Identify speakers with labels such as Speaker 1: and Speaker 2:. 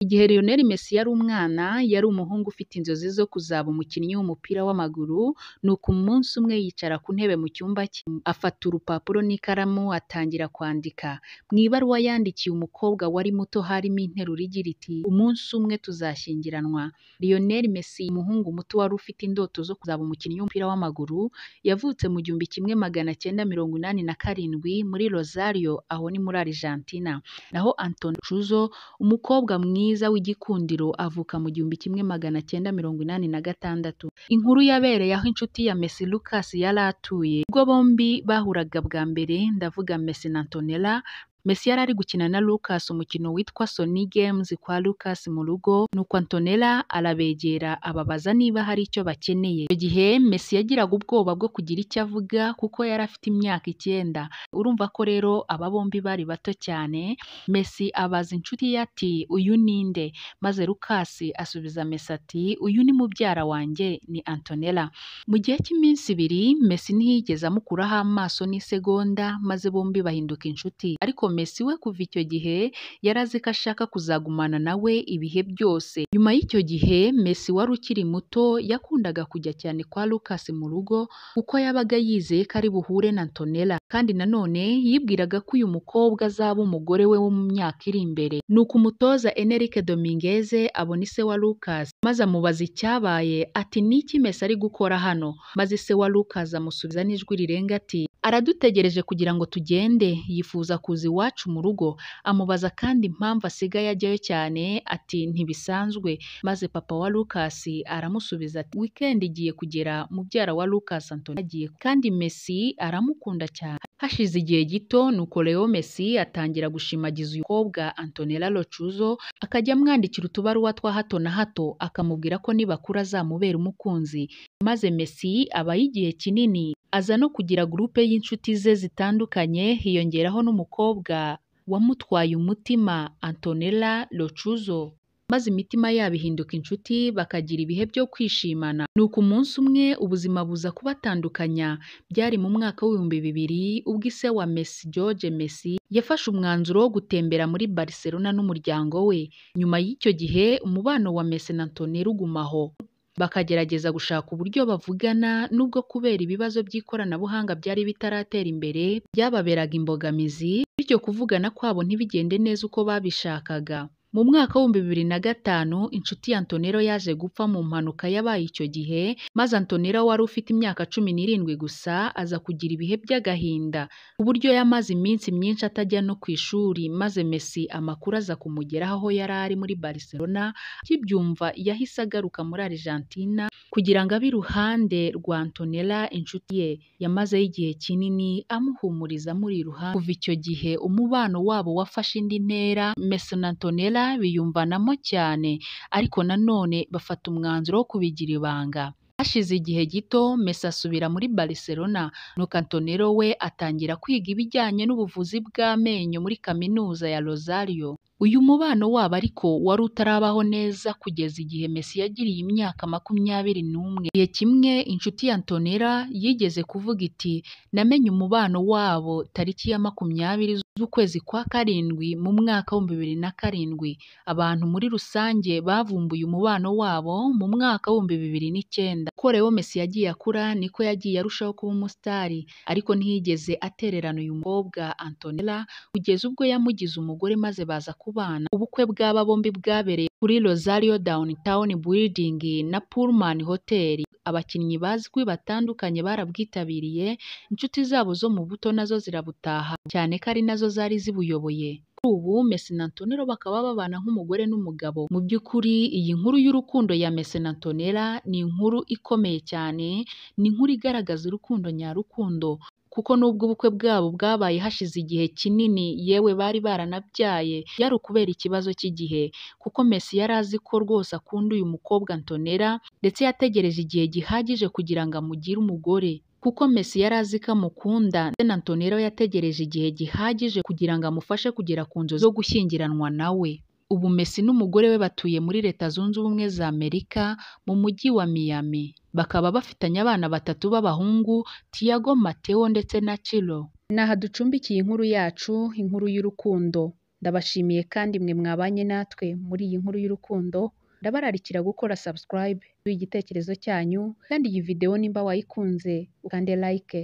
Speaker 1: Igihe Lionel Messi yari umwana, yari umuhungu ufite inzozi zo kuzaba umukinnyi w'umupira w'amaguru, nuko umunsi umwe yicara ku ntebe mu cyumba cye, afata urupapuro n'ikaramu atangira kwandika. Mu ibaruwa yandikiye umukobwa wari muto harimo interuro igira iti: umunsi umwe tuzashyingiranwa. Lionel Messi, umuhungu muto wari ufite indoto zo kuzaba umukinnyi w'umupira w'amaguru, yavutse mu 1987 muri Rosario, aho ni muri Argentina. Naho Anthony Chuzo, umukobwa mwiza w'igikundiro, avuka mu 1986. Inkuru yabereye aho inshuti ya Messi Lucas yari atuye. Ubwo bombi bahuraga bwa mbere, ndavuga Messi na Antonella. Messi yari ari gukina na Lucas umukino witwa Sony Games kwa Lucas mu rugo, nuko Antonella arabegera ababaza niba hari icyo bakeneye. Icyo gihe Messi yagiraga ubwoba bwo kugira icyo avuga kuko yari afite imyaka 9. Urumva ko rero aba bombi bari bato cyane. Messi abaza inshuti ye ati: uyu ninde? Maze Lucas asubiza Messi ati: uyu ni mubyara wanjye, ni Antonella. Mu gihe cy'iminsi 2 Messi ntiyigeze amukuraho amaso n'isegonda, maze bombi bahinduka inshuti. Ariko Messi we kuva icyo gihe yarazi ko ashaka kuzagumana nawe ibihe byose. Nyuma y'icyo gihe Messi wari ukiri muto yakundaga kujya cyane kwa Lucas mu rugo kuko yabaga yizeye ko ari buhure na Antonella, kandi nanone yibwiraga ko uyu mukobwa azaba umugore we wo mu myaka iri imbere. Nuko umutoza Enrique Dominguez abona ise wa Lucas, maze amubaza icyabaye, ati: niki Messi ari gukora hano? Maze ise wa Lucas amusubiza n'ijwi rirenga ati: aradutegereje kugira ngo tugende, yifuza kuza iwacu mu rugo. Amubaza kandi impamvu asigaye ajyayo cyane, ati: ntibisanzwe. Maze papa wa Lucas aramusubiza ati: weekend igiye kugera, mubyara wa Lucas Antonella agiye, kandi Messi aramukunda cyane. Hashize igihe gito, nuko Leo Messi atangira gushimagiza uyu mukobwa Antonella Rochuzo, akajya amwandikira utubaruwa twa hato na hato, akamubwira ko nibakura azamubera umukunzi. Maze Messi aba y'igihe kinini aza no kugira groupe y'inshuti ze zitandukanye, hiyongeraho n'umukobwa wamutwaye umutima Antonella Rochuzo. Maze imitima yabo ihinduka inshuti, bakagira ibihe byo kwishimana. Nuko umunsi umwe ubuzima buza kubatandukanya. Byari mu mwaka w'2000 ubwo ise wa Messi, George Messi, yafashe umwanzuro wo gutembera muri Barcelona n'umuryango we. Nyuma y'icyo gihe umubano wa Messi na Antonella ugumaho, bakagerageza gushaka uburyo bavugana, nubwo kubera ibibazo by'ikoranabuhanga byari bitaratera imbere byababeraga imbogamizi, bityo kuvugana kwabo ntibigende neza uko babishakaga. Mu mwaka wa 2005 inshuti ya Antonella yaje gupfa mu mpanuka yabaye icyo gihe, maze Antonella wari ufite imyaka 17 gusa aza kugira ibihe by'agahinda ku buryo yamaze iminsi myinshi atajya no ku ishuri. Maze Messi amakuru aza kumugeraho aho yari ari muri Barcelona. Kibyumva yahise agaruka muri Argentina kugira ngo abe iruhande rwa Antonella inshuti ye yamazeho igihe kinini amuhumuriza muri iruhande. Kuva icyo gihe umubano wabo wafashe indi ntera. Messi na Antonella biyumvanamo cyane, ariko nanone bafata umwanzuro wo kubigira ibanga. Hashize igihe gito Messi asubira muri Barcelona, nuko Antonella we atangira kwiga ibijyanye n'ubuvuzi bw'amenyo muri kaminuza ya Rosario. Uyu mubano wabo ariko wari utarabaho neza kugeza igihe Messi yagiriye imyaka 21. Igihe kimwe inshuti ya Antonella yigeze kuvuga iti: namenye umubano wabo tariki ya 20 z'ukwezi kwa karindwi mu mwaka wa 2007. Abantu muri rusange bavumbuye umubano wabo mu mwaka wa 2009. Uko rero Messi yagiye akura niko yagiye arushaho kuba umusitari, ariko ntiyigeze atererana uyu mukobwa Antonella kugeza ubwo yamugize umugore maze baza kubana. Ubukwe bw'aba bombi bwabereye kuri Rosario Downtown Building na Pullman Hotel. Abakinnyi bazwi batandukanye barabwitabiriye, inshuti zabo zo mu buto nazo zirabutaha cyane ko ari nazo zari zibuyoboye. Ubu Messi na Antonella bakaba babana nk'umugore n'umugabo. Mu by'ukuri iyi nkuru y'urukundo ya Messi na Antonella ni inkuru ikomeye cyane, ni inkuru igaragaza urukundo nyarukundo, kuko nubwo ubukwe bwabo bwabaye hashize igihe kinini, yewe bari baranabyaye, yari ukubera ikibazo cy'igihe, kuko Messi yari azi ko rwose akunda uyu mukobwa Antonella, ndetse yategereje igihe gihagije kugira ngo amugire umugore. Kuko Messi yari azi ko amukunda, ndetse na Antonella yategereje igihe gihagije kugira ngo amufashe kugera ku nzozi zo gushyingiranwa nawe. Ubu Messi n'umugore we batuye muri Leta Zunze Ubumwe za Amerika mu mujyi wa Miami. Bakaba bafitanye abana 3 b'abahungu, Thiago, Mateo ndetse na Chilo. Naha ducumbikiye inkuru yacu, inkuru y'urukundo. Ndabashimiye kandi mwe mwabanye natwe muri iyi nkuru y'urukundo, ndabararikira gukora subscribe, igitekerezo cyanyu kandi iyi video nimba wayikunze ukande like.